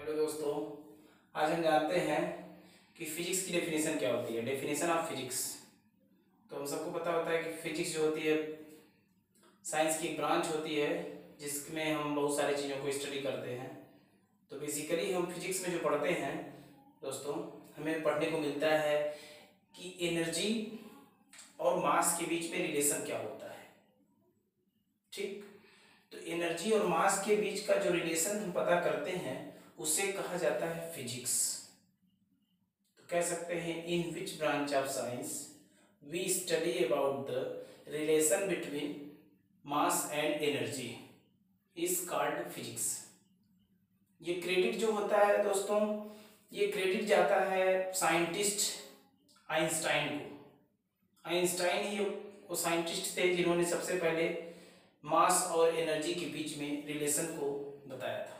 Hello दोस्तों, आज हम जानते हैं कि फिजिक्स की डेफिनेशन क्या होती है। Definition of physics. तो हम सबको पता होता है कि फिजिक्स जो होती है साइंस की एक ब्रांच होती है जिसमें हम बहुत सारी चीज़ों को स्टडी करते हैं। तो बेसिकली हम फिजिक्स में जो पढ़ते हैं दोस्तों, हमें पढ़ने को मिलता है कि एनर्जी और मास के बीच में रिलेशन क्या होता है। ठीक, तो एनर्जी और मास के बीच का जो रिलेशन हम पता करते हैं उसे कहा जाता है फिजिक्स। तो कह सकते हैं in which branch of science we study about the relation between mass and energy is called physics. ये क्रेडिट जो होता है दोस्तों, ये क्रेडिट जाता है साइंटिस्ट आइंस्टाइन को। आइंस्टाइन ही वो साइंटिस्ट थे जिन्होंने सबसे पहले मास और एनर्जी के बीच में रिलेशन को बताया था।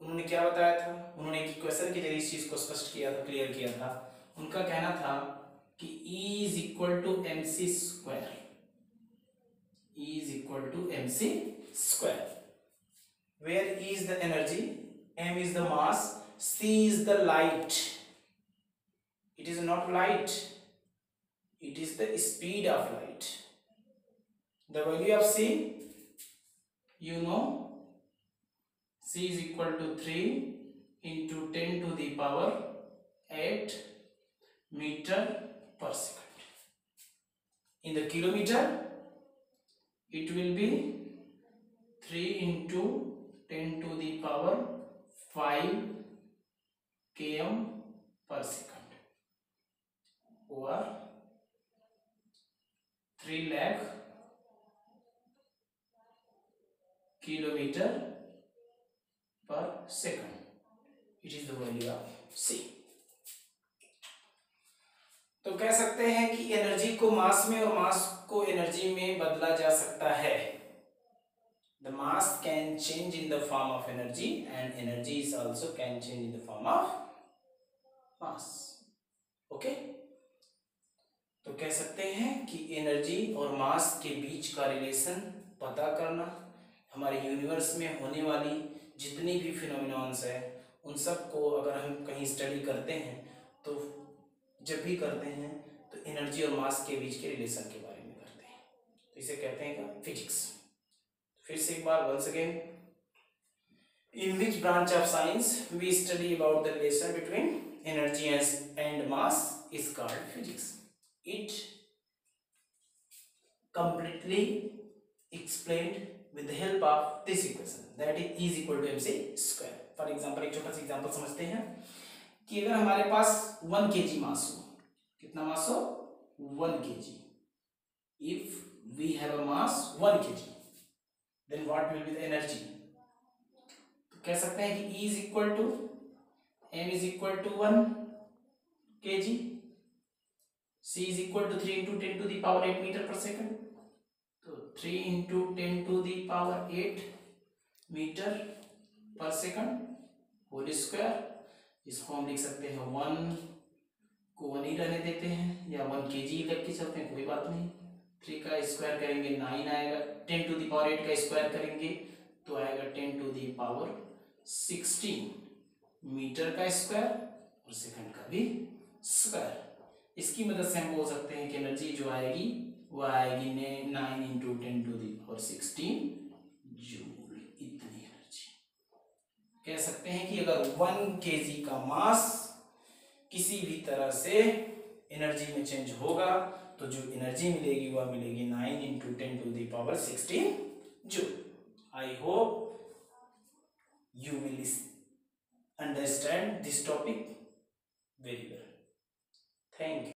उन्होंने क्या बताया था? उन्होंने एक इक्वेशन के जरिए इस चीज को स्पष्ट किया था, क्लियर किया था। उनका कहना था कि E is equal to M C square. E is equal to M C square, where E is the energy, M is the mass, C is the light. It is not light, it is the speed of light. The value of C, you know, C is equal to 3 into 10 to the power 8 meter per second. In the kilometer, it will be 3 into 10 to the power 5 km per second, or 3 lakh kilometer per second. It is the value of C. तो कह सकते हैं कि energy को मास में और मास को energy में बदला जा सकता है। The mass can change in the form of energy and energy is also can change in the form of mass. Okay? तो कह सकते हैं कि एनर्जी और मास के बीच का रिलेशन पता करना, हमारे यूनिवर्स में होने वाली जितनी भी फिनोमिनॉन्स है उन सब को अगर हम कहीं स्टडी करते हैं तो जब भी करते हैं तो एनर्जी और मास के बीच के रिलेशन के बारे में करते हैं। तो इसे कहते हैं फिजिक्स। फिर से एक बार once again, in which branch of science we study about the relation between energy and mass is called physics. It completely explained with the help of this equation, that is E is equal to mc square. For example, एक छोटा सा example समझते हैं कि अगर हमारे पास 1 kg मास हो, कितना मास हो? 1 kg. If we have a mass 1 kg, then what will be the energy? तो कह सकते हैं कि E is equal to m is equal to 1 kg, C is equal to 3 into 10 to the power 8 meter per second. तो 3 into 10 to the power 8 metre पर second whole square. इसको हम लिख सकते हैं 1 को 1 ही रहने देते हैं या 1 kg लग के चलते हैं, कोई बात नहीं। 3 का स्क्वायर करेंगे 9 आएगा, 10 टू द पावर 8 का स्क्वायर करेंगे तो आएगा 10 टू द पावर 16 मीटर का स्क्वायर और सेकंड का भी स्क्वायर। इसकी मदद से हम बोल सकते हैं कि एनर्जी जो आएगी वो आएगी 9 into 10 to the power 16 joule. इतनी एनर्जी। कह सकते हैं कि अगर 1 kg का मास किसी भी तरह से एनर्जी में चेंज होगा तो जो एनर्जी मिलेगी वह मिलेगी 9 into 10 to the power 16 joule. I hope you will understand this topic very well. Thank you.